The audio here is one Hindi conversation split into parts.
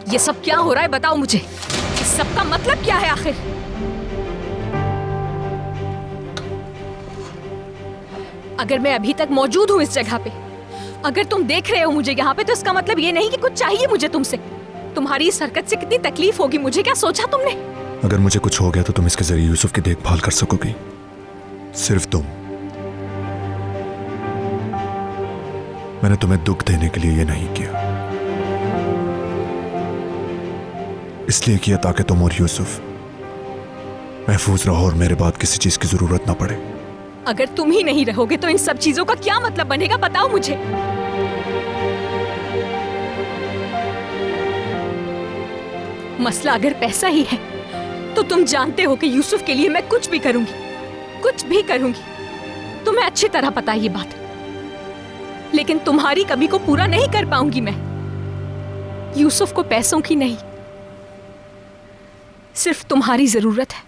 ये सब क्या हो रहा है बताओ मुझे। इस सब का मतलब क्या है आखिर? अगर मैं अभी तक मौजूद हूँ इस जगह पे, अगर तुम देख रहे हो मुझे यहाँ पे, तो इसका मतलब ये नहीं कि कुछ चाहिए मुझे तुमसे। तुम्हारी इस हरकत से कितनी तकलीफ होगी मुझे क्या सोचा तुमने? अगर मुझे कुछ हो गया तो तुम इसके जरिए यूसुफ की देखभाल कर सकोगी, सिर्फ तुम। मैंने तुम्हें दुख देने के लिए ये नहीं किया, इसलिए किया ताकि तुम और यूसुफ महफूज रहो और मेरे बाद किसी चीज की जरूरत ना पड़े। अगर तुम ही नहीं रहोगे तो इन सब चीजों का क्या मतलब बनेगा बताओ मुझे। मसला अगर पैसा ही है तो तुम जानते हो कि यूसुफ के लिए मैं कुछ भी करूंगी, कुछ भी करूंगी। तुम्हें अच्छी तरह पता है ये बात, लेकिन तुम्हारी कमी को पूरा नहीं कर पाऊंगी मैं। यूसुफ को पैसों की नहीं, सिर्फ तुम्हारी जरूरत है।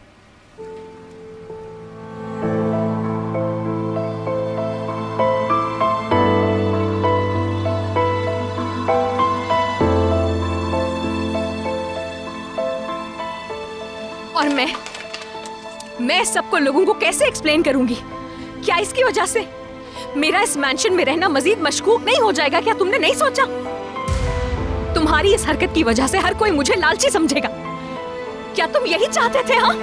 और मैं सबको लोगों को कैसे एक्सप्लेन करूंगी? क्या इसकी वजह से मेरा इस मैंशन में रहना मजीद मशकूक नहीं हो जाएगा? क्या तुमने नहीं सोचा? तुम्हारी इस हरकत की वजह से हर कोई मुझे लालची समझेगा। क्या तुम यही चाहते थे? हाँ,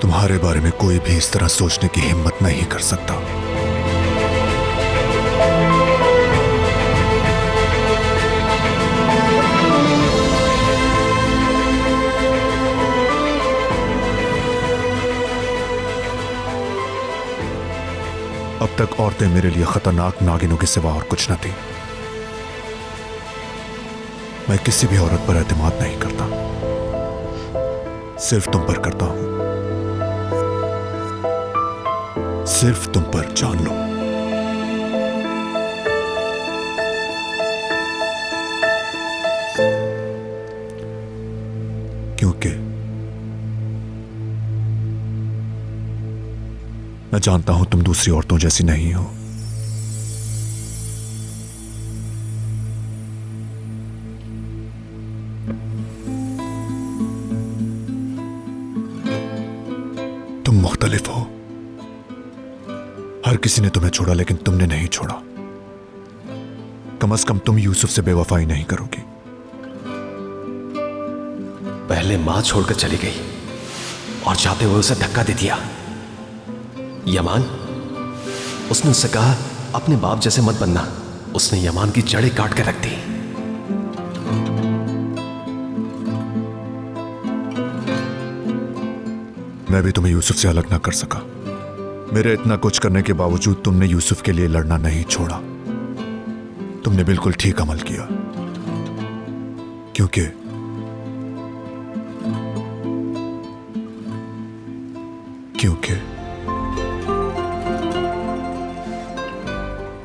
तुम्हारे बारे में कोई भी इस तरह सोचने की हिम्मत नहीं कर सकता। अब तक औरतें मेरे लिए खतरनाक नागिनों के सिवा और कुछ न थी। मैं किसी भी औरत पर एतमाद नहीं करता, सिर्फ तुम पर करता हूं। सिर्फ तुम पर, जान लो। क्योंकि मैं जानता हूं तुम दूसरी औरतों जैसी नहीं हो। तुम मुख्तलिफ हो। हर किसी ने तुम्हें छोड़ा, लेकिन तुमने नहीं छोड़ा। कम से कम तुम यूसुफ से बेवफाई नहीं करोगी। पहले मां छोड़कर चली गई और जाते हुए उसे धक्का दे दिया। यमान, उसने उससे कहा अपने बाप जैसे मत बनना। उसने यमान की जड़ें काट कर रख दी। मैं भी तुम्हें यूसुफ से अलग ना कर सका। मेरे इतना कुछ करने के बावजूद तुमने यूसुफ के लिए लड़ना नहीं छोड़ा। तुमने बिल्कुल ठीक अमल किया, क्योंकि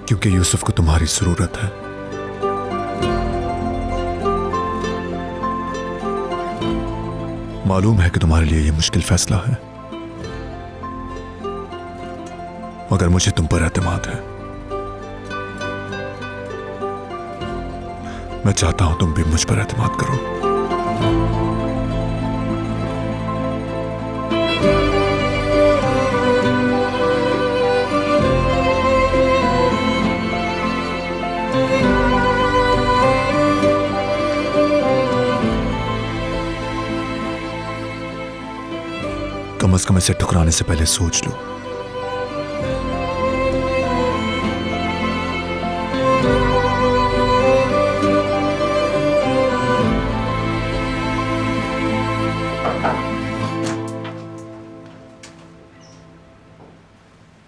क्योंकि यूसुफ को तुम्हारी जरूरत है। मालूम है कि तुम्हारे लिए यह मुश्किल फैसला है, मगर मुझे तुम पर एतमाद है। मैं चाहता हूं तुम भी मुझ पर एतमाद करो। कम से कम इसे ठुकराने से पहले सोच लो।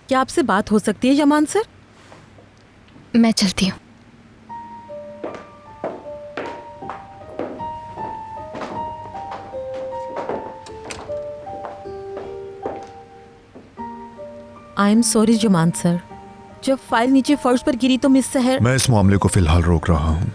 क्या आपसे बात हो सकती है यमान सर? मैं चलती हूँ। आई एम सॉरी यमान सर, जब फाइल नीचे फर्श पर गिरी तो मिस सहर। मैं इस मामले को फिलहाल रोक रहा हूं।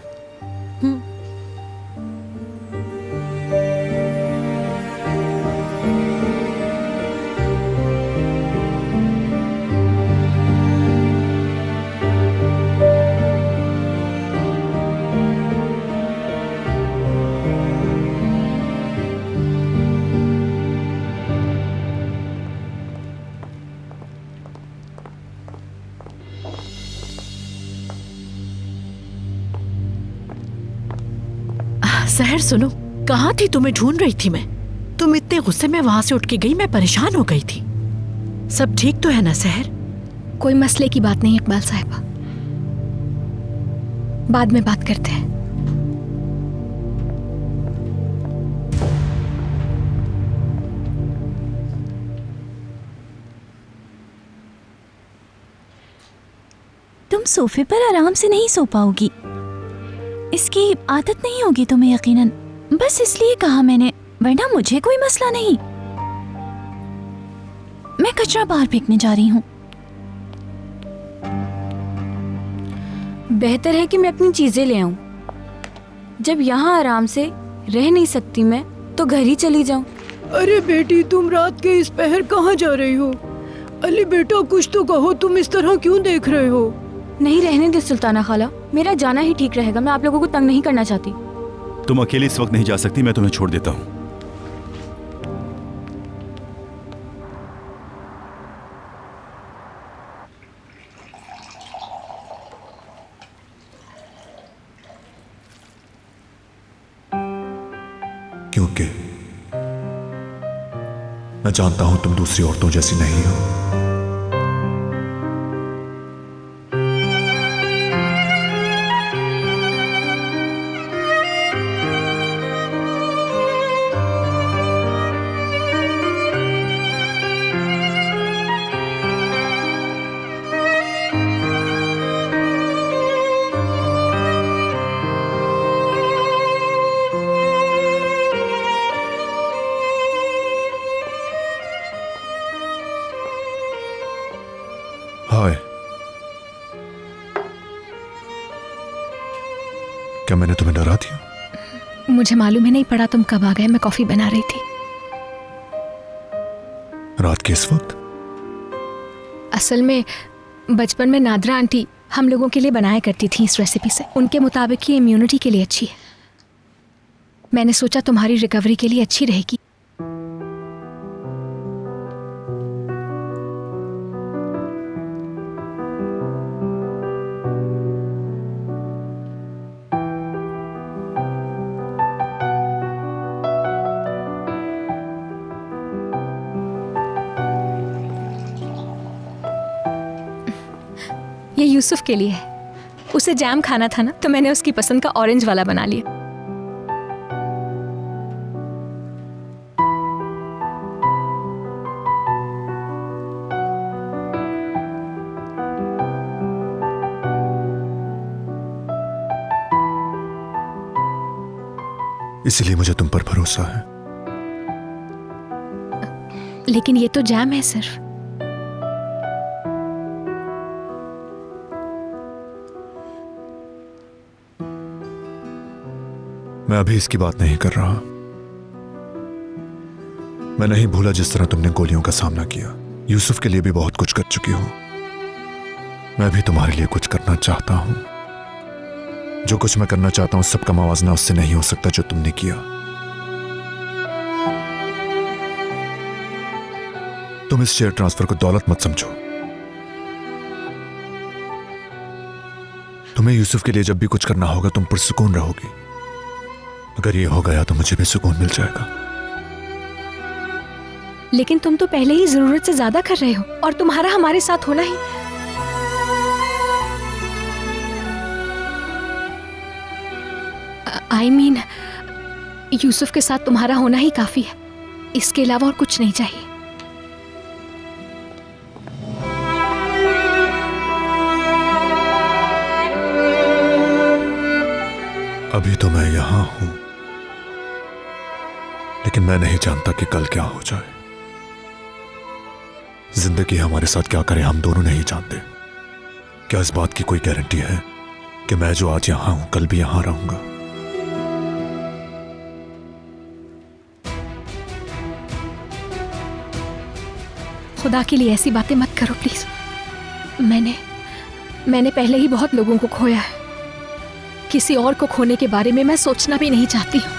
सहर सुनो, कहाँ थी? तुम्हें ढूंढ रही थी मैं। तुम इतने गुस्से में वहां से उठ के गई, मैं परेशान हो गई थी। सब ठीक तो है ना सहर? कोई मसले की बात नहीं इकबाल साहिबा, बाद में बात करते हैं। तुम सोफे पर आराम से नहीं सो पाओगी, इसकी आदत नहीं होगी तुम्हें यकीनन। बस इसलिए कहा मैंने, वरना मुझे कोई मसला नहीं। मैं कचरा बाहर फेंकने जा रही हूँ। बेहतर है कि मैं अपनी चीजें ले आऊं। जब यहाँ आराम से रह नहीं सकती मैं, तो घर ही चली जाऊं। अरे बेटी, तुम रात के इस पहर कहाँ जा रही हो? अली बेटा, कुछ तो कहो, तुम इस तरह क्यों देख रहे हो? नहीं, रहने दे सुल्ताना खाला, मेरा जाना ही ठीक रहेगा। मैं आप लोगों को तंग नहीं करना चाहती। तुम अकेले इस वक्त नहीं जा सकती, मैं तुम्हें छोड़ देता हूँ। क्योंकि मैं जानता हूं तुम दूसरी औरतों जैसी नहीं हो। हाय, क्या मैंने तुम्हें डरा दिया? मुझे मालूम ही नहीं पड़ा तुम कब आ गए। मैं कॉफी बना रही थी। रात के इस वक्त? असल में बचपन में नादरा आंटी हम लोगों के लिए बनाया करती थी इस रेसिपी से। उनके मुताबिक ये इम्यूनिटी के लिए अच्छी है। मैंने सोचा तुम्हारी रिकवरी के लिए अच्छी रहेगी। ये यूसुफ के लिए है। उसे जैम खाना था ना, तो मैंने उसकी पसंद का ऑरेंज वाला बना लिया। इसीलिए मुझे तुम पर भरोसा है। लेकिन ये तो जैम है सिर्फ। मैं अभी इसकी बात नहीं कर रहा। मैं नहीं भूला जिस तरह तुमने गोलियों का सामना किया। यूसुफ के लिए भी बहुत कुछ कर चुकी हो। मैं भी तुम्हारे लिए कुछ करना चाहता हूं। जो कुछ मैं करना चाहता हूं सबका मवाजना उससे नहीं हो सकता जो तुमने किया। तुम इस शेयर ट्रांसफर को दौलत मत समझो। तुम्हें यूसुफ के लिए जब भी कुछ करना होगा तुम पुरसुकून रहोगी। अगर ये हो गया तो मुझे भी सुकून मिल जाएगा। लेकिन तुम तो पहले ही जरूरत से ज्यादा कर रहे हो, और तुम्हारा हमारे साथ होना ही। आई मीन, यूसुफ के साथ तुम्हारा होना ही काफी है। इसके अलावा और कुछ नहीं चाहिए। अभी तो मैं यहां हूं, लेकिन मैं नहीं जानता कि कल क्या हो जाए। जिंदगी हमारे साथ क्या करे हम दोनों नहीं जानते। क्या इस बात की कोई गारंटी है कि मैं जो आज यहां हूं कल भी यहां रहूंगा? खुदा के लिए ऐसी बातें मत करो प्लीज। मैंने पहले ही बहुत लोगों को खोया है। किसी और को खोने के बारे में मैं सोचना भी नहीं चाहती हूँ।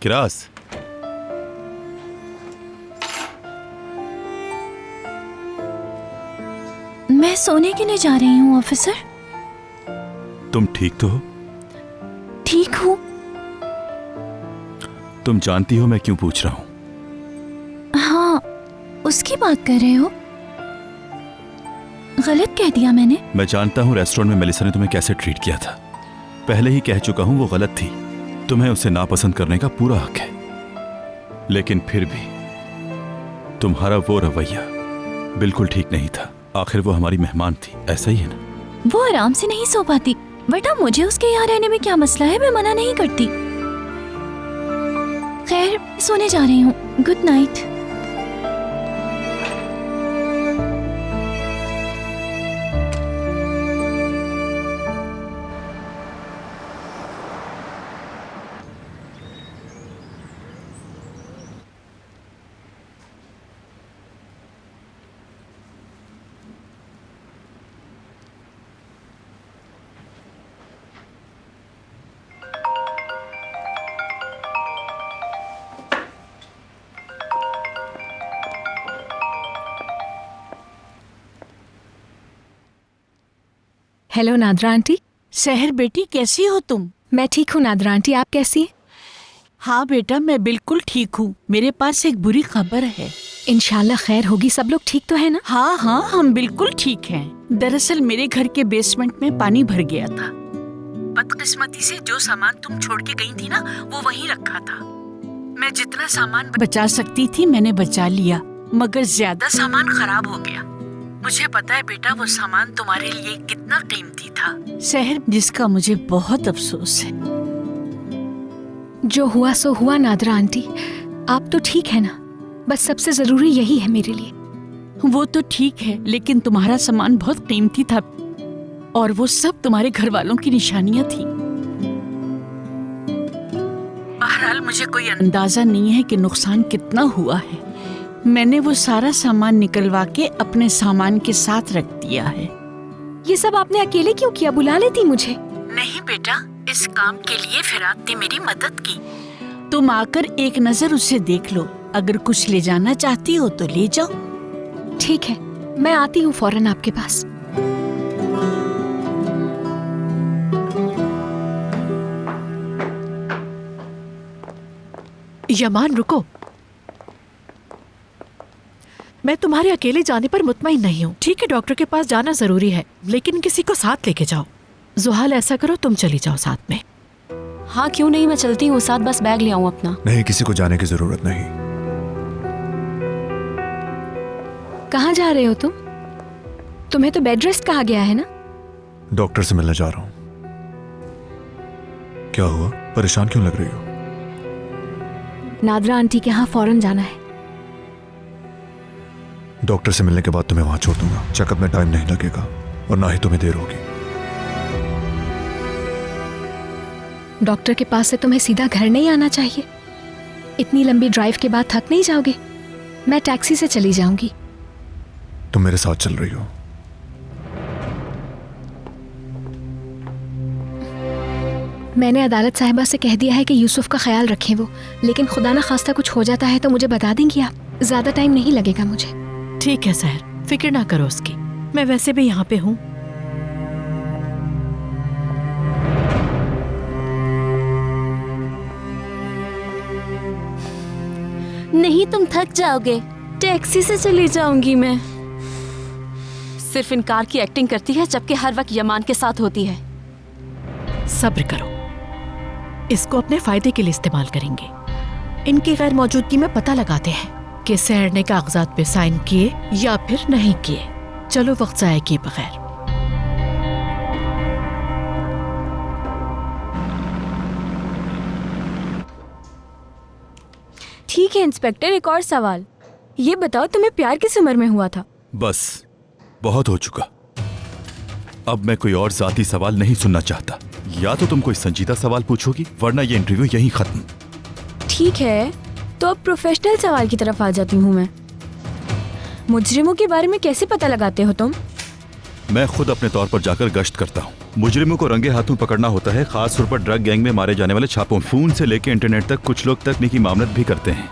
किरास, मैं सोने के लिए जा रही हूँ ऑफिसर। तुम ठीक तो हो? ठीक हूँ। तुम जानती हो मैं क्यों पूछ रहा हूं? हाँ, उसकी बात कर रहे हो? गलत कह दिया मैंने? मैं जानता हूं रेस्टोरेंट में मेलिसा ने तुम्हें कैसे ट्रीट किया था। पहले ही कह चुका हूं वो गलत थी। तुम्हें उसे नापसंद करने का पूरा हक है, लेकिन फिर भी तुम्हारा वो रवैया बिल्कुल ठीक नहीं था। आखिर वो हमारी मेहमान थी, ऐसा ही है ना? वो आराम से नहीं सो पाती। बेटा, मुझे उसके यहाँ रहने में क्या मसला है? मैं मना नहीं करती। खैर, सोने जा रही हूँ। Good night. Hello NADRA aunty. शहर बेटी, कैसी हो तुम? मैं ठीक हूँ नादरा आंटी, आप कैसी हैं? हाँ बेटा, मैं बिल्कुल ठीक हूँ। मेरे पास एक बुरी खबर है। इंशाल्लाह खैर होगी। सब लोग ठीक तो है ना? हाँ हाँ, हम बिल्कुल ठीक हैं। दरअसल मेरे घर के बेसमेंट में पानी भर गया था। बदकिस्मती से जो सामान तुम छोड़ के गई थी ना, वो वहीं रखा था। मैं जितना सामान बचा सकती थी मैंने बचा लिया, मगर ज्यादा सामान खराब हो गया। मुझे पता है बेटा, वो सामान तुम्हारे लिए कितना कीमती था शहर, जिसका मुझे बहुत अफसोस है। जो हुआ सो हुआ नादरा आंटी। आप तो ठीक है ना? बस सबसे जरूरी यही है मेरे लिए। वो तो ठीक है, लेकिन तुम्हारा सामान बहुत कीमती था और वो सब तुम्हारे घर वालों की निशानियां थी। बहरहाल मुझे कोई अंदाजा नहीं है कि नुकसान कितना हुआ है। मैंने वो सारा सामान निकलवा के अपने सामान के साथ रख दिया है। ये सब आपने अकेले क्यों किया? बुला लेती मुझे। नहीं बेटा, इस काम के लिए फिरात ने मेरी मदद की। तुम आकर एक नजर उसे देख लो। अगर कुछ ले जाना चाहती हो तो ले जाओ। ठीक है, मैं आती हूँ फौरन आपके पास। यमान, रुको। मैं तुम्हारे अकेले जाने पर मुतमईन नहीं हूँ। ठीक है, डॉक्टर के पास जाना जरूरी है, लेकिन किसी को साथ लेके जाओ। जुहाल, ऐसा करो, तुम चली जाओ साथ में। हाँ क्यों नहीं, मैं चलती हूँ साथ। बस बैग ले आऊँ अपना। नहीं, किसी को जाने की जरूरत नहीं। कहाँ जा रहे हो तुम? तुम्हें तो बेड रेस्ट कहा गया है ना? डॉक्टर से मिलने जा रहा हूं। क्या हुआ? परेशान क्यों लग रही हो? नादरा आंटी के यहाँ फौरन जाना है। डॉक्टर से मिलने के बाद तुम्हें वहां छोड़ दूंगा। चेकअप में टाइम नहीं लगेगा और ना ही तुम्हें देर होगी। डॉक्टर के पास से तुम्हें सीधा घर नहीं आना चाहिए। इतनी लंबी ड्राइव के बाद थक नहीं जाओगे? मैं टैक्सी से चली जाऊंगी। तुम मेरे साथ चल रही हो। मैंने अदालत साहिबा से कह दिया है कि यूसुफ का ख्याल रखें वो, लेकिन खुदा ना खास्ता कुछ हो जाता है तो मुझे बता देंगी आप? ज्यादा टाइम नहीं लगेगा मुझे। ठीक है सहर, फिक्र ना करो उसकी। मैं वैसे भी यहाँ पे हूँ। नहीं, तुम थक जाओगे। टैक्सी से चली जाऊंगी मैं। सिर्फ इनकार की एक्टिंग करती है, जबकि हर वक्त यमान के साथ होती है। सब्र करो, इसको अपने फायदे के लिए इस्तेमाल करेंगे। इनकी गैर मौजूदगी में पता लगाते हैं कि सहर ने कागजात पे साइन किए या फिर नहीं किए। चलो, वक्त जाया किए बगैर। ठीक है इंस्पेक्टर, एक और सवाल। ये बताओ, तुम्हें प्यार किस उम्र में हुआ था? बस बहुत हो चुका। अब मैं कोई और जाती सवाल नहीं सुनना चाहता। या तो तुम कोई संजीदा सवाल पूछोगी, वरना ये इंटरव्यू यहीं खत्म। ठीक है, तो अब प्रोफेशनल सवाल की तरफ आ जाती हूँ मैं। मुजरिमों के बारे में कैसे पता लगाते हो तुम? मैं खुद अपने तौर पर जाकर गश्त करता हूँ। मुजरिमों को रंगे हाथों पकड़ना होता है, खास तौर पर ड्रग गैंग में मारे जाने वाले छापों। फोन से लेकर इंटरनेट तक कुछ लोग तकनीकी मामलत भी करते हैं।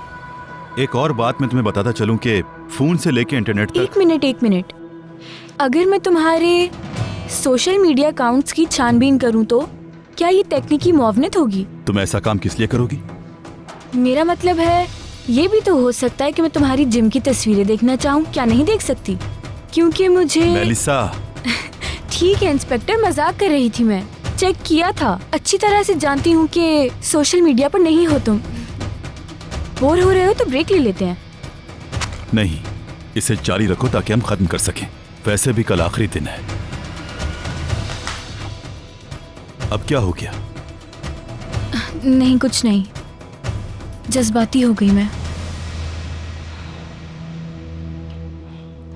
एक और बात मैं तुम्हें बताता चलूं कि फोन से लेकर इंटरनेट तक। एक मिनट, अगर मैं तुम्हारे सोशल मीडिया अकाउंट्स की छानबीन करूं तो क्या ये तकनीकी मुआवनत होगी? तुम ऐसा काम किस लिए करोगी? मेरा मतलब है, ये भी तो हो सकता है कि मैं तुम्हारी जिम की तस्वीरें देखना चाहूँ। क्या नहीं देख सकती? क्योंकि मुझे मेलिसा। ठीक है इंस्पेक्टर, मजाक कर रही थी मैं। चेक किया था, अच्छी तरह से जानती हूँ कि सोशल मीडिया पर नहीं हो तुम। बोर हो रहे हो तो ब्रेक ले लेते हैं। नहीं, इसे जारी रखो ताकि हम खत्म कर सकें। वैसे भी कल आखिरी दिन है। अब क्या हो गया? नहीं, कुछ नहीं, जज्बाती हो गई मैं।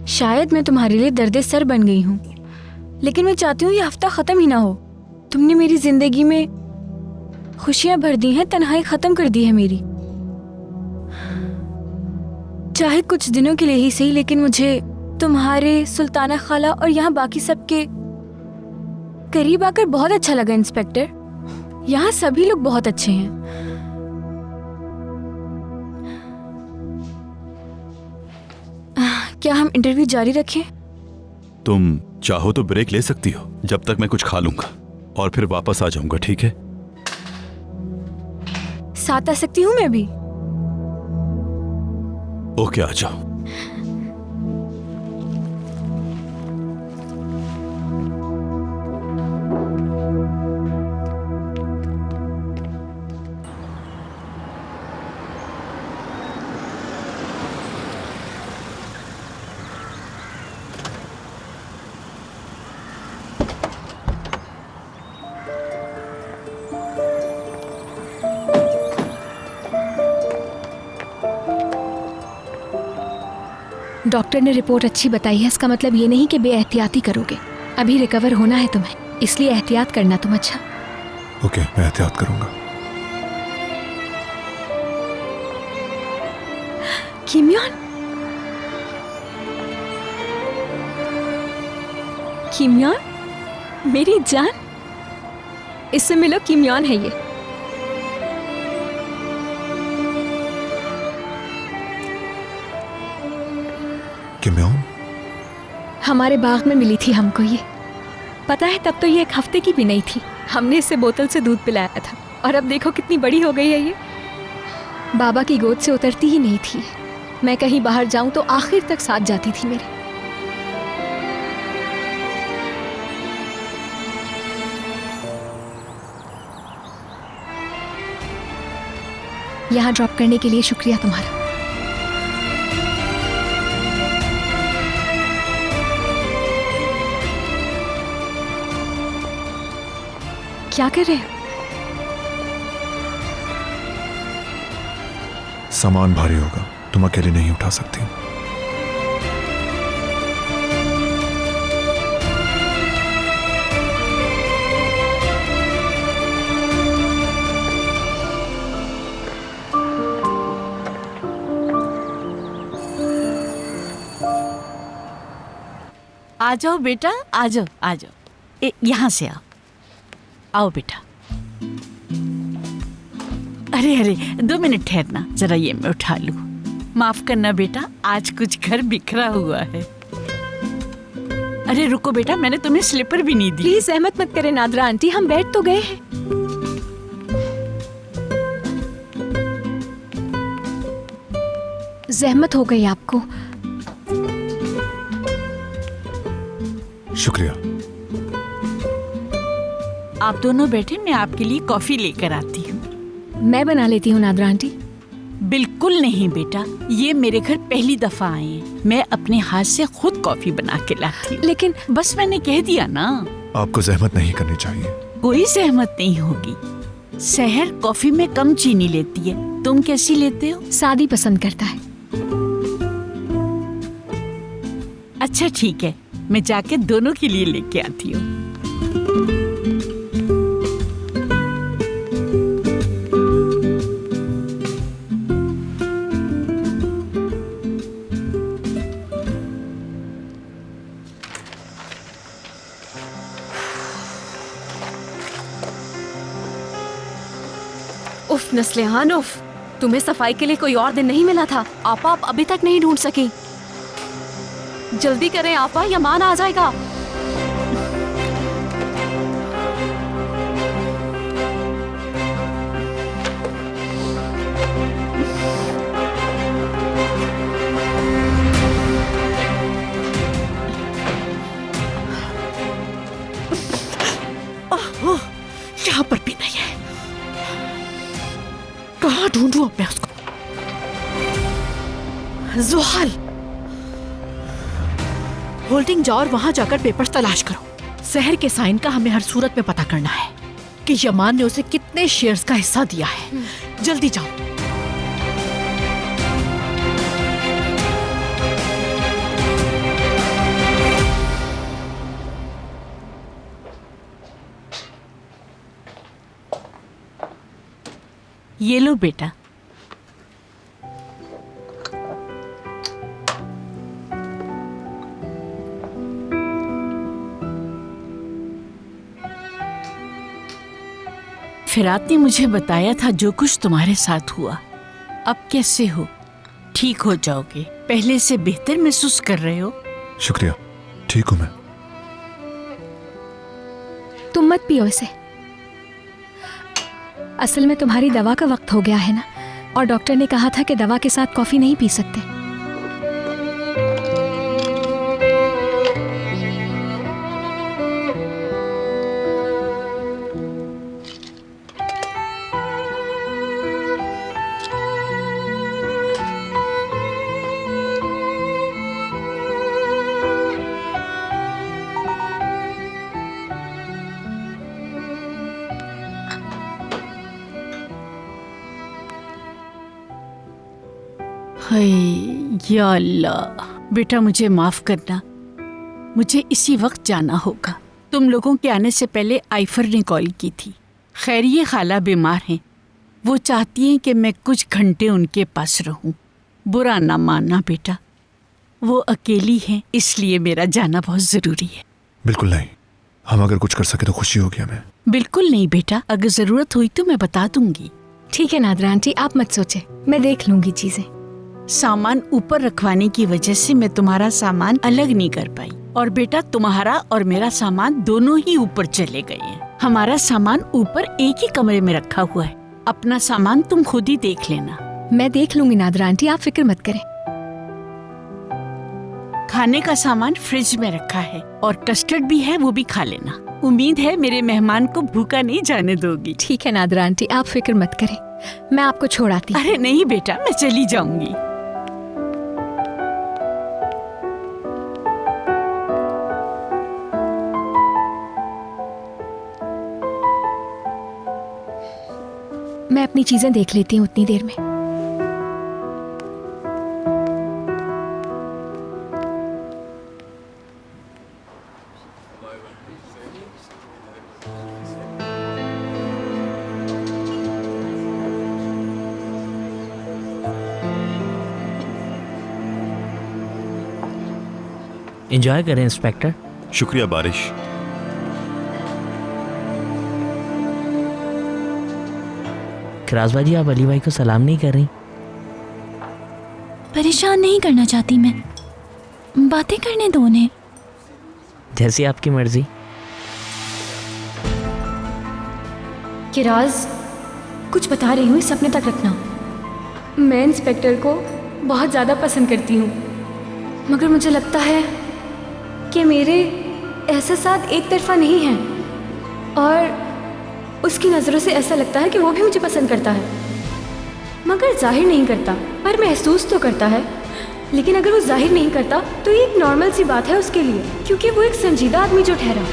शायद मैं तुम्हारे लिए दर्द सर बन गई हूँ, लेकिन मैं चाहती हूँ ये हफ्ता खत्म ही ना हो। तुमने मेरी जिंदगी में खुशियां भर दी हैं, तन्हाई खत्म कर दी है मेरी। चाहे कुछ दिनों के लिए ही सही, लेकिन मुझे तुम्हारे, सुल्ताना खाला और यहाँ बाकी सबके करीब आकर बहुत अच्छा लगा इंस्पेक्टर। यहाँ सभी लोग बहुत अच्छे हैं। क्या हम इंटरव्यू जारी रखें? तुम चाहो तो ब्रेक ले सकती हो, जब तक मैं कुछ खा लूंगा और फिर वापस आ जाऊंगा, ठीक है? साथ आ सकती हूँ मैं भी? ओके, आ जाओ। डॉक्टर ने रिपोर्ट अच्छी बताई है, इसका मतलब ये नहीं कि बेएहतियाती करोगे। अभी रिकवर होना है तुम्हें, इसलिए एहतियात करना तुम। अच्छा ओके, मैं एहतियात करूंगा। किमयान, किमयान मेरी जान, इससे मिलो। किमयान है ये। किमयान? हमारे बाग में मिली थी हमको ये। पता है, तब तो ये एक हफ्ते की भी नहीं थी। हमने इसे बोतल से दूध पिलाया था और अब देखो कितनी बड़ी हो गई है ये। बाबा की गोद से उतरती ही नहीं थी। मैं कहीं बाहर जाऊं तो आखिर तक साथ जाती थी मेरे। यहाँ ड्रॉप करने के लिए शुक्रिया तुम्हारा। क्या कर रहे हो? सामान भारी होगा, तुम अकेले नहीं उठा सकती। आ जाओ बेटा, आ जाओ, आ जाओ। यहाँ से आओ, आओ बेटा। अरे अरे, 2 मिनट ठहरना, जरा ये मैं उठा लूं। माफ करना बेटा, आज कुछ घर बिखरा हुआ है। अरे रुको बेटा, मैंने तुम्हें स्लीपर भी नहीं दी। प्लीज सहमत मत करें नादरा आंटी, हम बैठ तो गए हैं। जहमत हो गई आपको। शुक्रिया। आप दोनों बैठे, मैं आपके लिए कॉफी लेकर आती हूँ। मैं बना लेती हूँ नादरा आंटी। बिल्कुल नहीं बेटा, ये मेरे घर पहली दफा आए हैं। मैं अपने हाथ से खुद कॉफी बना के लाती हूँ। लेकिन बस मैंने कह दिया ना। आपको जहमत नहीं करनी चाहिए। कोई सहमत नहीं होगी। शहर कॉफी में कम चीनी लेती है, तुम कैसी लेते हो? सादी पसंद करता है। अच्छा ठीक है, मैं जाके दोनों के लिए लेके आती हूँ। उफ नस्लिहान उफ, तुम्हें सफाई के लिए कोई और दिन नहीं मिला था? आपा आप अभी तक नहीं ढूंढ सकी। जल्दी करें आपा, यमान आ जाएगा। यहाँ पर भी नहीं है। कहाँ ढूंढूं अब मैं उसको? जुहाल, होल्डिंग जाओ और वहां जाकर पेपर्स तलाश करो। शहर के साइन का हमें हर सूरत में पता करना है कि यमान ने उसे कितने शेयर्स का हिस्सा दिया है। जल्दी जाओ। ये लो बेटा। फिरात ने मुझे बताया था जो कुछ तुम्हारे साथ हुआ। अब कैसे हो? ठीक हो जाओगे? पहले से बेहतर महसूस कर रहे हो? शुक्रिया, ठीक हूं मैं। तुम मत पियो इसे। असल में तुम्हारी दवा का वक्त हो गया है ना, और डॉक्टर ने कहा था कि दवा के साथ कॉफी नहीं पी सकते। हाय या अल्लाह, बेटा मुझे माफ करना, मुझे इसी वक्त जाना होगा। तुम लोगों के आने से पहले आइफर ने कॉल की थी। खैर ये खाला बीमार हैं, वो चाहती हैं कि मैं कुछ घंटे उनके पास रहूं। बुरा ना मानना बेटा, वो अकेली हैं, इसलिए मेरा जाना बहुत जरूरी है। बिल्कुल नहीं, हम अगर कुछ कर सके तो खुशी होगी हमें। बिल्कुल नहीं बेटा, अगर जरूरत हुई तो मैं बता दूंगी। ठीक है नादरा आंटी, आप मत सोचे, मैं देख लूंगी चीजें। सामान ऊपर रखवाने की वजह से मैं तुम्हारा सामान अलग नहीं कर पाई, और बेटा तुम्हारा और मेरा सामान दोनों ही ऊपर चले गए हैं। हमारा सामान ऊपर एक ही कमरे में रखा हुआ है। अपना सामान तुम खुद ही देख लेना। मैं देख लूंगी नादरा आंटी, आप फिक्र मत करें। खाने का सामान फ्रिज में रखा है और कस्टर्ड भी है, वो भी खा लेना। उम्मीद है मेरे मेहमान को भूखा नहीं जाने दोगी। ठीक है नादरा आंटी, आप फिक्र मत करें, मैं आपको छोड़ आती हूँ। अरे नहीं बेटा, मैं चली जाऊंगी। मैं अपनी चीजें देख लेती हूँ उतनी देर में। एंजॉय करें इंस्पेक्टर। शुक्रिया बारिश। खराजबा जी, आप अली भाई को सलाम नहीं कर रही? परेशान नहीं करना चाहती मैं, बातें करने दो उन्हें। जैसी आपकी मर्जी। किराज, कुछ बता रही हूँ, इस अपने तक रखना। मैं इंस्पेक्टर को बहुत ज़्यादा पसंद करती हूँ, मगर मुझे लगता है कि मेरे एहसास एक तरफा नहीं हैं, और उसकी नज़रों से ऐसा लगता है कि वो भी मुझे पसंद करता है, मगर जाहिर नहीं करता, पर महसूस तो करता है। लेकिन अगर वो जाहिर नहीं करता तो ये एक नॉर्मल सी बात है उसके लिए, क्योंकि वो एक संजीदा आदमी जो ठहरा।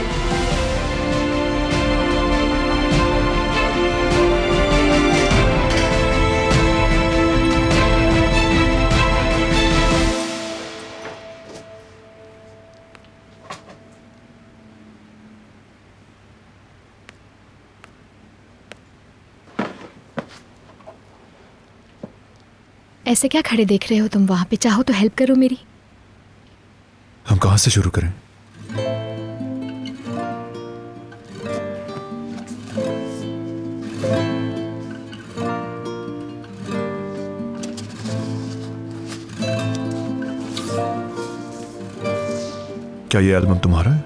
ऐसे क्या खड़े देख रहे हो तुम वहां पे? चाहो तो हेल्प करो मेरी। हम कहां से शुरू करें? क्या ये एल्बम तुम्हारा है?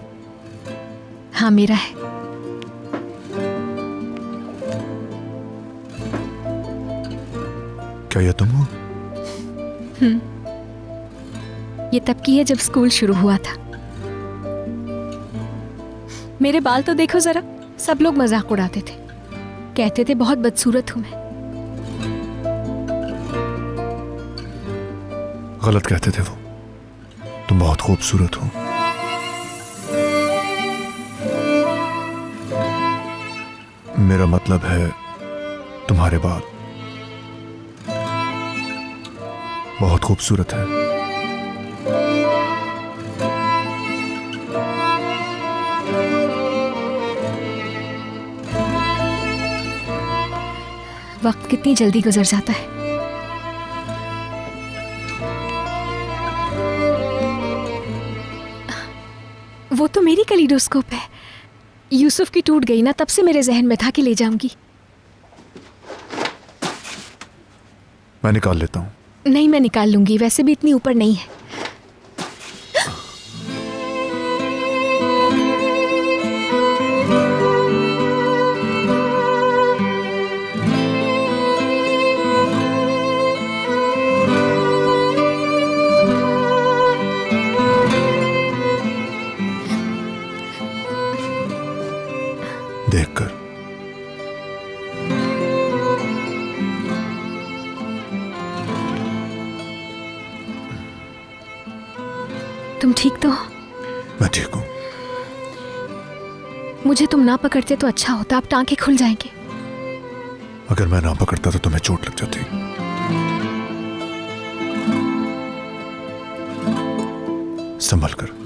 हाँ, मेरा है। क्या ये तुम हो? ये तब की है जब स्कूल शुरू हुआ था। मेरे बाल तो देखो जरा, सब लोग मजाक उड़ाते थे, कहते थे बहुत बदसूरत हूं मैं। गलत कहते थे वो, तुम बहुत खूबसूरत हो। मेरा मतलब है तुम्हारे बाल बहुत खूबसूरत है। वक्त कितनी जल्दी गुजर जाता है। वो तो मेरी कलीडोस्कोप है। यूसुफ की टूट गई ना, तब से मेरे जहन में था कि ले जाऊंगी। मैं निकाल लेता हूं। नहीं, मैं निकाल लूंगी, वैसे भी इतनी ऊपर नहीं है। देखकर तुम ठीक तो हो? मैं ठीक हूं। मुझे तुम ना पकड़ते तो अच्छा होता, अब टांके खुल जाएंगे। अगर मैं ना पकड़ता तो तुम्हें चोट लग जाती। संभल कर।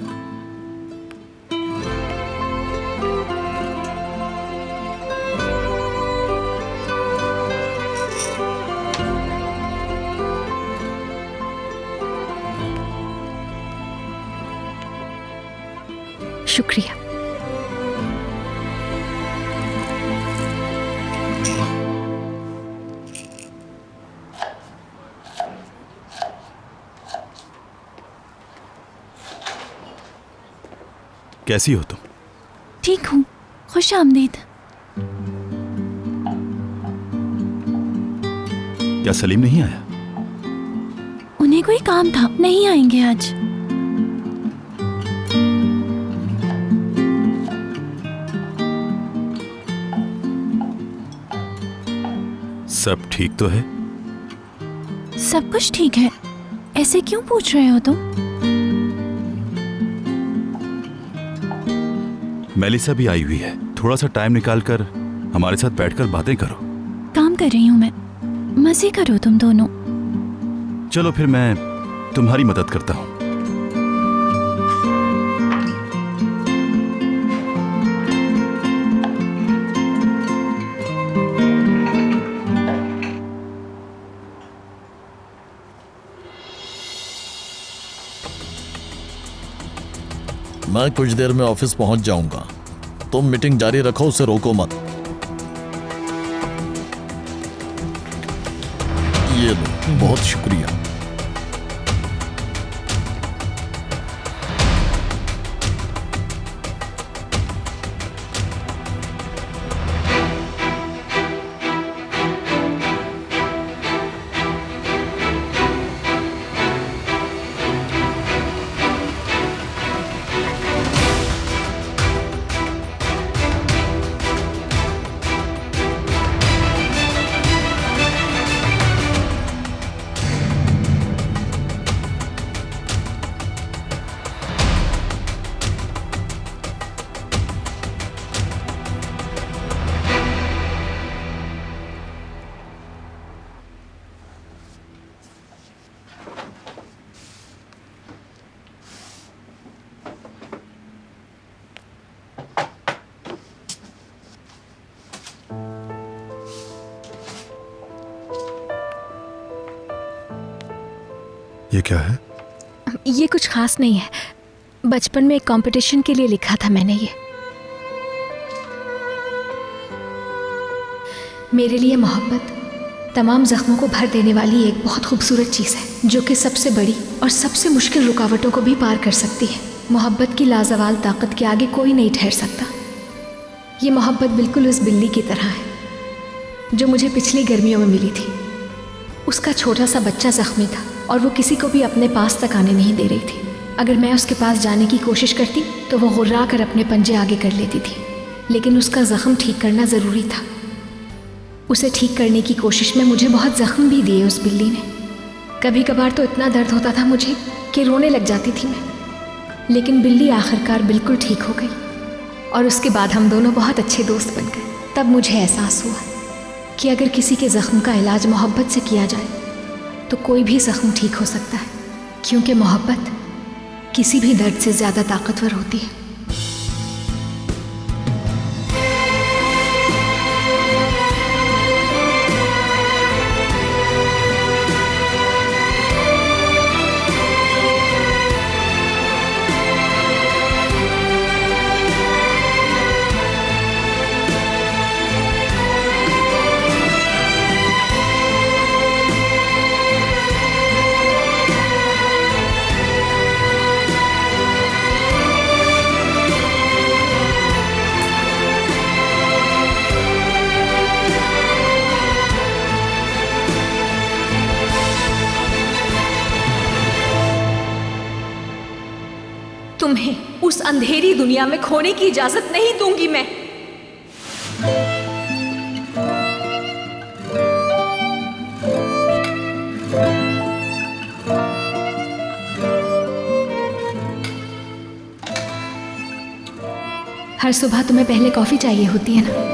शुक्रिया। कैसी हो तुम? ठीक हूँ, खुश आमदीद। क्या सलीम नहीं आया? उन्हें कोई काम था, नहीं आएंगे आज। सब ठीक तो है? सब कुछ ठीक है। ऐसे क्यों पूछ रहे हो तुम? मेलिसा भी आई हुई है, थोड़ा सा टाइम निकालकर हमारे साथ बैठकर बातें करो। काम कर रही हूँ मैं, मजे करो तुम दोनों। चलो फिर मैं तुम्हारी मदद करता हूँ। मैं कुछ देर में ऑफिस पहुंच जाऊंगा। तुम मीटिंग जारी रखो, उसे रोको मत। ये लो, बहुत शुक्रिया। ये क्या है? ये कुछ खास नहीं है, बचपन में एक कंपटीशन के लिए लिखा था मैंने ये। मेरे लिए मोहब्बत तमाम जख्मों को भर देने वाली एक बहुत खूबसूरत चीज़ है, जो कि सबसे बड़ी और सबसे मुश्किल रुकावटों को भी पार कर सकती है। मोहब्बत की लाजवाल ताकत के आगे कोई नहीं ठहर सकता। ये मोहब्बत बिल्कुल उस बिल्ली की तरह है जो मुझे पिछली गर्मियों में मिली थी। उसका छोटा सा बच्चा जख्मी था और वो किसी को भी अपने पास तक आने नहीं दे रही थी। अगर मैं उसके पास जाने की कोशिश करती तो वो गुर्रा कर अपने पंजे आगे कर लेती थी, लेकिन उसका ज़ख्म ठीक करना ज़रूरी था। उसे ठीक करने की कोशिश में मुझे बहुत ज़ख्म भी दिए उस बिल्ली ने। कभी कभार तो इतना दर्द होता था मुझे कि रोने लग जाती थी मैं, लेकिन बिल्ली आखिरकार बिल्कुल ठीक हो गई और उसके बाद हम दोनों बहुत अच्छे दोस्त बन गए। तब मुझे एहसास हुआ कि अगर किसी के ज़ख्म का इलाज मोहब्बत से किया जाए तो कोई भी ज़ख्म ठीक हो सकता है, क्योंकि मोहब्बत किसी भी दर्द से ज़्यादा ताकतवर होती है। तुम्हें उस अंधेरी दुनिया में खोने की इजाजत नहीं दूंगी मैं। हर सुबह तुम्हें पहले कॉफी चाहिए होती है ना?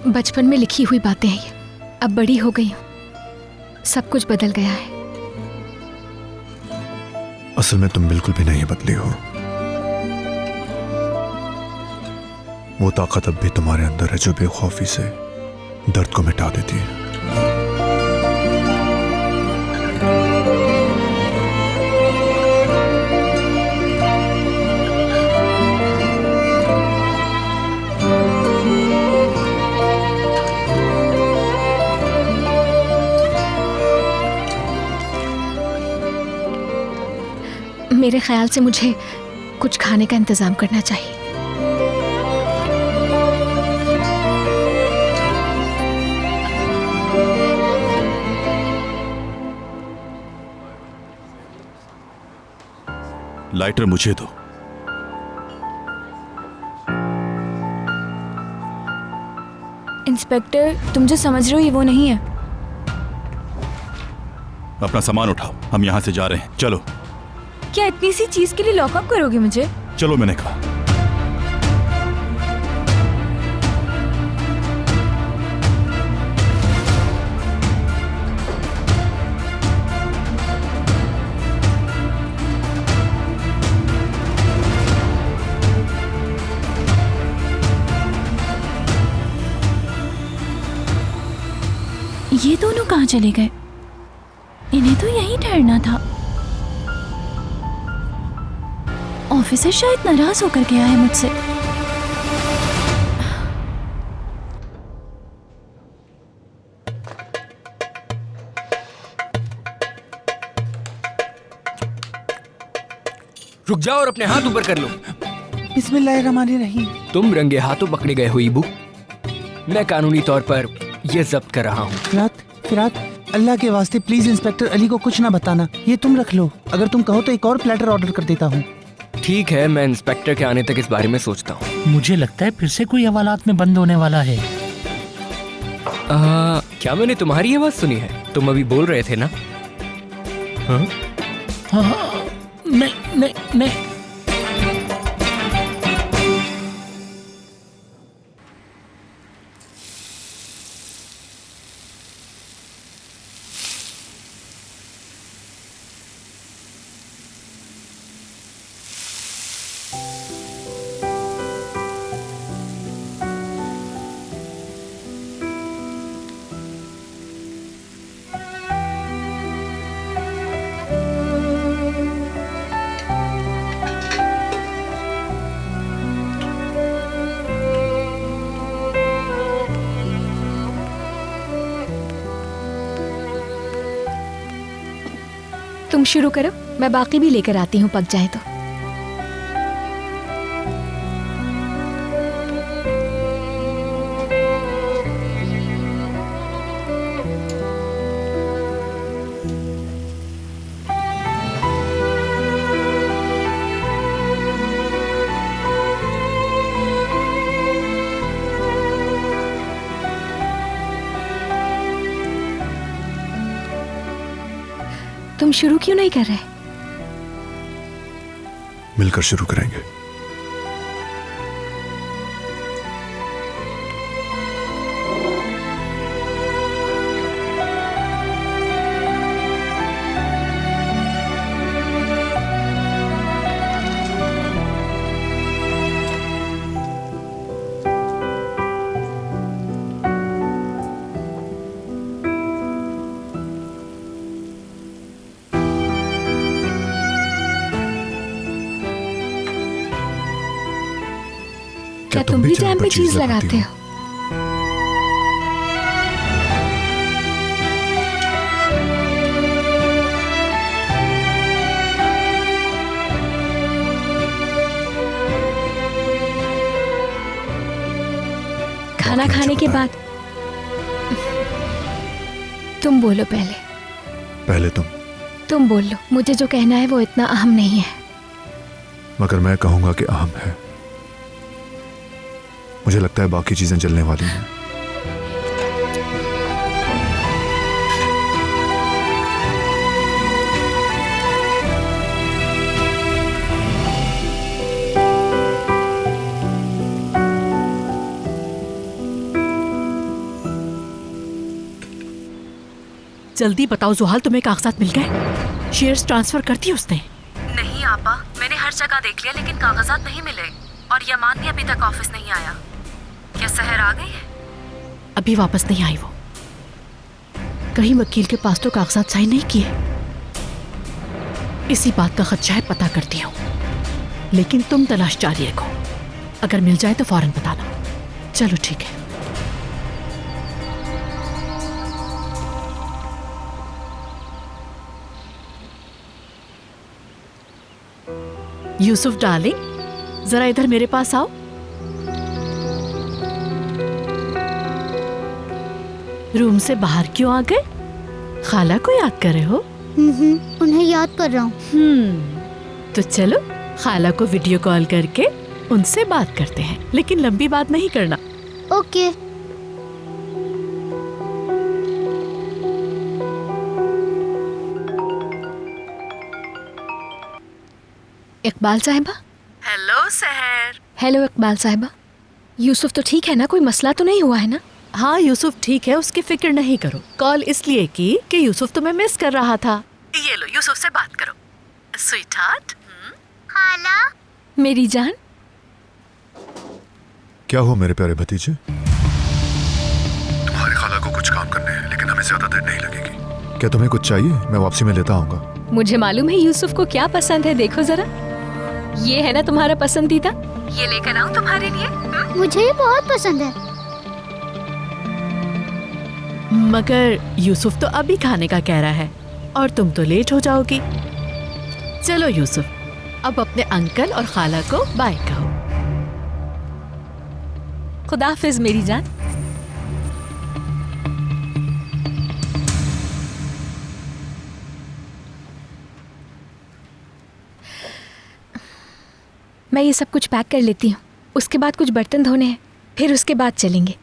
बचपन में लिखी हुई बातें हैं ये। अब बड़ी हो गई हूँ, सब कुछ बदल गया है। असल में तुम बिल्कुल भी नहीं बदली हो। वो ताकत अब भी तुम्हारे अंदर है जो बेखौफी से दर्द को मिटा देती है। मेरे ख्याल से मुझे कुछ खाने का इंतजाम करना चाहिए। लाइटर मुझे दो। इंस्पेक्टर, तुम जो समझ रहे हो ये वो नहीं है। अपना सामान उठाओ, हम यहां से जा रहे हैं। चलो। क्या इतनी सी चीज के लिए लॉकअप करोगे मुझे? चलो, मैंने कहा। ये दोनों कहाँ चले गए? इन्हें तो यहीं ठहरना था। ऑफिसर शायद नाराज होकर गया है मुझसे। रुक जाओ और अपने हाथ ऊपर कर लो। बिस्मिल्लाहिर्रहमानिर्रहीम। तुम रंगे हाथों पकड़े गए हो ईबू। मैं कानूनी तौर पर यह जब्त कर रहा हूँ। फिरात, अल्लाह के वास्ते प्लीज इंस्पेक्टर अली को कुछ ना बताना। ये तुम रख लो। अगर तुम कहो तो एक और प्लेटर ऑर्डर कर देता हूँ। ठीक है, मैं इंस्पेक्टर के आने तक इस बारे में सोचता हूँ। मुझे लगता है फिर से कोई हवालात में बंद होने वाला है। क्या मैंने तुम्हारी आवाज सुनी है? तुम अभी बोल रहे थे ना? हाँ? हाँ, नहीं। तुम शुरू करो, मैं बाकी भी लेकर आती हूँ पक जाए तो। तुम शुरू क्यों नहीं कर रहे? मिलकर शुरू करेंगे। क्या तुम भी जैम पे चीज लगाते हो? खाना खाने के बाद तुम बोलो पहले। पहले तुम बोल लो, मुझे जो कहना है वो इतना अहम नहीं है। मगर मैं कहूंगा कि अहम है। मुझे लगता है बाकी चीजें जलने वाली हैं। जल्दी बताओ जुहाल, तुम्हें कागजात मिल गए? शेयर्स ट्रांसफर कर दी उसने? नहीं आपा, मैंने हर जगह देख लिया लेकिन कागजात नहीं मिले और यमान भी अभी तक ऑफिस नहीं आया। क्या सहर आ गई है? अभी वापस नहीं आई वो। कहीं वकील के पास तो कागजात साइन नहीं किए। इसी बात का खदशा है, पता करती हूँ। लेकिन तुम तलाश जारी रखो, अगर मिल जाए तो फौरन बताना। चलो ठीक है। यूसुफ डार्लिंग, जरा इधर मेरे पास आओ। रूम से बाहर क्यों आ गए? खाला को याद कर रहे हो? उन्हें याद कर रहा हूँ। तो चलो खाला को वीडियो कॉल करके उनसे बात करते हैं, लेकिन लंबी बात नहीं करना। ओके। इकबाल साहिबा। हेलो सहर। हेलो इकबाल साहिबा, यूसुफ तो ठीक है ना? कोई मसला तो नहीं हुआ है ना? हाँ यूसुफ ठीक है, उसकी फिक्र नहीं करो। कॉल इसलिए की कि यूसुफ तुम्हें मिस कर रहा था। ये लो यूसुफ से बात करो। स्वीटहार्ट। खाला। मेरी जान। क्या हो मेरे प्यारे भतीजे? तुम्हारी खाला को कुछ काम करने हैं, लेकिन हमें ज्यादा देर नहीं लगेगी। क्या तुम्हें कुछ चाहिए? मैं वापसी में लेता आऊंगा। मुझे मालूम है यूसुफ को क्या पसंद है। देखो जरा, ये है ना तुम्हारा पसंदीदा। ये लेकर आऊं तुम्हारे लिए? मुझे ये बहुत पसंद है। मगर यूसुफ तो अभी खाने का कह रहा है और तुम तो लेट हो जाओगी। चलो यूसुफ, अब अपने अंकल और खाला को बाय कहो। खुदा हाफिज मेरी जान। मैं ये सब कुछ पैक कर लेती हूँ, उसके बाद कुछ बर्तन धोने हैं, फिर उसके बाद चलेंगे।